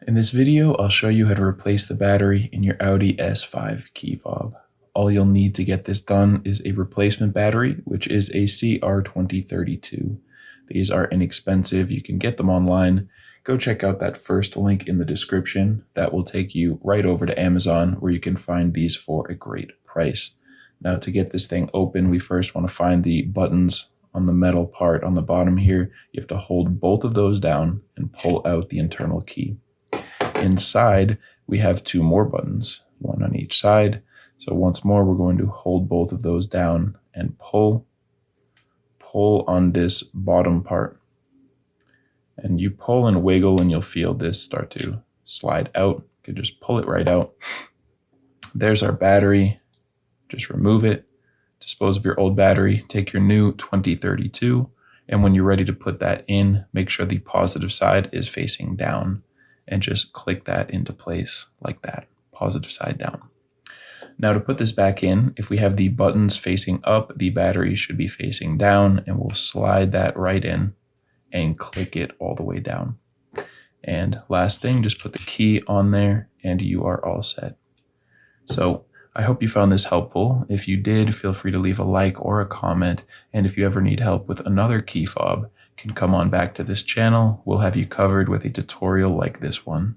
In this video, I'll show you how to replace the battery in your Audi S5 key fob. All you'll need to get this done is a replacement battery, which is a CR2032. These are inexpensive. You can get them online. Go check out that first link in the description. That will take you right over to Amazon, where you can find these for a great price. Now, to get this thing open, we first want to find the buttons on the metal part on the bottom here. You have to hold both of those down and pull out the internal key. Inside, we have two more buttons, one on each side. So once more, we're going to hold both of those down and pull on this bottom part. And you pull and wiggle and you'll feel this start to slide out. You can just pull it right out. There's our battery. Just remove it. Dispose of your old battery. Take your new 2032. And when you're ready to put that in, make sure the positive side is facing down. And just click that into place like that, positive side down. Now to put this back in, if we have the buttons facing up, the battery should be facing down, and we'll slide that right in and click it all the way down. And last thing, just put the key on there and you are all set. So I hope you found this helpful. If you did, feel free to leave a like or a comment. And if you ever need help with another key fob, can come on back to this channel. We'll have you covered with a tutorial like this one.